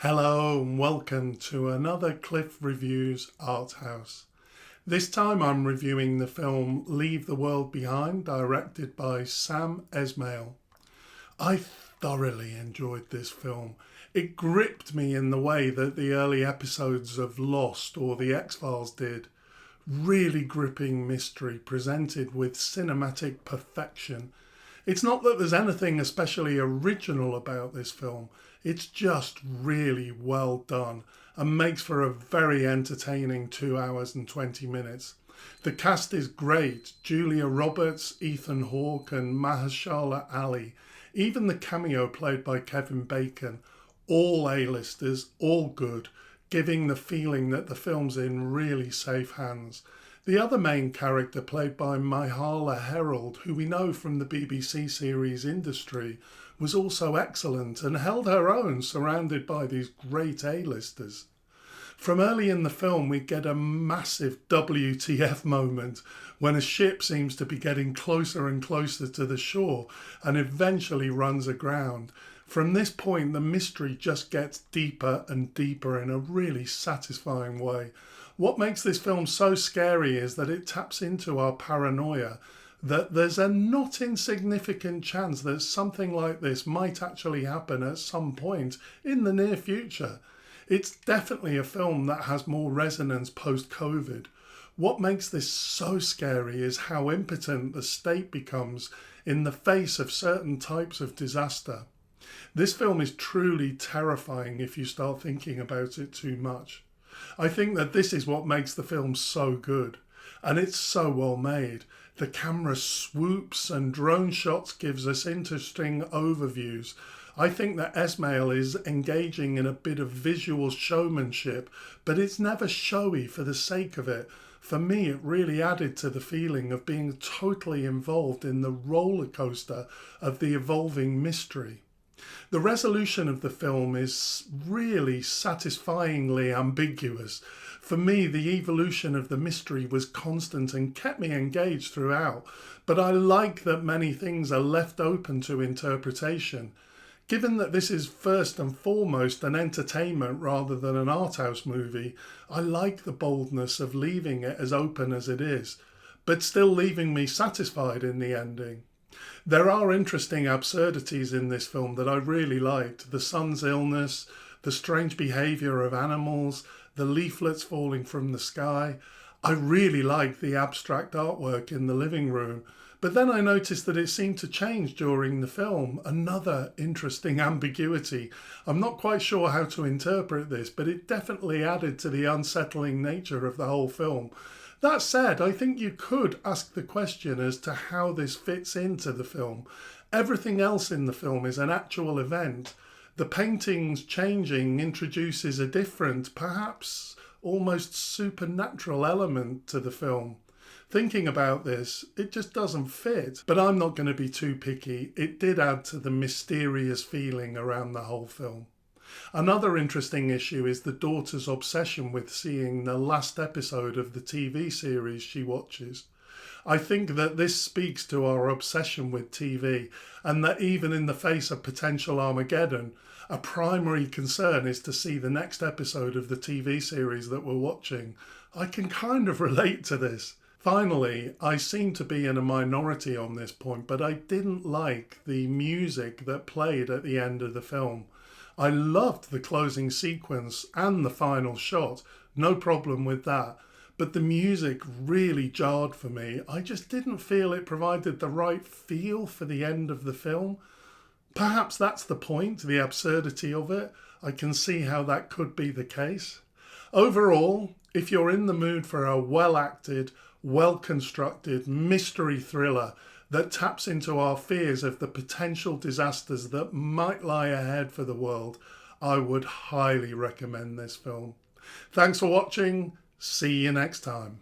Hello and welcome to another Cliff Reviews Art House. This time I'm reviewing the film Leave the World Behind, directed by Sam Esmail. I thoroughly enjoyed this film. It gripped me in the way that the early episodes of Lost or The X-Files did. Really gripping mystery presented with cinematic perfection. It's not that there's anything especially original about this film, it's just really well done and makes for a very entertaining 2 hours and 20 minutes. The cast is great: Julia Roberts, Ethan Hawke and Mahershala Ali. Even the cameo played by Kevin Bacon. All A-listers, all good, giving the feeling that the film's in really safe hands. The other main character, played by Myha'la Herrold, who we know from the BBC series Industry, was also excellent and held her own surrounded by these great A-listers. From early in the film we get a massive WTF moment when a ship seems to be getting closer and closer to the shore and eventually runs aground. From this point the mystery just gets deeper and deeper in a really satisfying way. What makes this film so scary is that it taps into our paranoia, that there's a not insignificant chance that something like this might actually happen at some point in the near future. It's definitely a film that has more resonance post-COVID. What makes this so scary is how impotent the state becomes in the face of certain types of disaster. This film is truly terrifying if you start thinking about it too much. I think that this is what makes the film so good, and it's so well made. The camera swoops and drone shots gives us interesting overviews. I think that Esmail is engaging in a bit of visual showmanship, but it's never showy for the sake of it. For me, it really added to the feeling of being totally involved in the roller coaster of the evolving mystery. The resolution of the film is really satisfyingly ambiguous. For me, the evolution of the mystery was constant and kept me engaged throughout, but I like that many things are left open to interpretation. Given that this is first and foremost an entertainment rather than an art house movie, I like the boldness of leaving it as open as it is, but still leaving me satisfied in the ending. There are interesting absurdities in this film that I really liked. The son's illness, the strange behaviour of animals, the leaflets falling from the sky. I really liked the abstract artwork in the living room, but then I noticed that it seemed to change during the film. Another interesting ambiguity. I'm not quite sure how to interpret this, but it definitely added to the unsettling nature of the whole film. That said, I think you could ask the question as to how this fits into the film. Everything else in the film is an actual event. The paintings changing introduces a different, perhaps almost supernatural element to the film. Thinking about this, it just doesn't fit, but I'm not going to be too picky. It did add to the mysterious feeling around the whole film. Another interesting issue is the daughter's obsession with seeing the last episode of the TV series she watches. I think that this speaks to our obsession with TV, and that even in the face of potential Armageddon, a primary concern is to see the next episode of the TV series that we're watching. I can kind of relate to this. Finally, I seem to be in a minority on this point, but I didn't like the music that played at the end of the film. I loved the closing sequence and the final shot, no problem with that, but the music really jarred for me. I just didn't feel it provided the right feel for the end of the film. Perhaps that's the point, the absurdity of it. I can see how that could be the case. Overall, if you're in the mood for a well-acted, well-constructed mystery thriller that taps into our fears of the potential disasters that might lie ahead for the world, I would highly recommend this film. Thanks for watching. See you next time.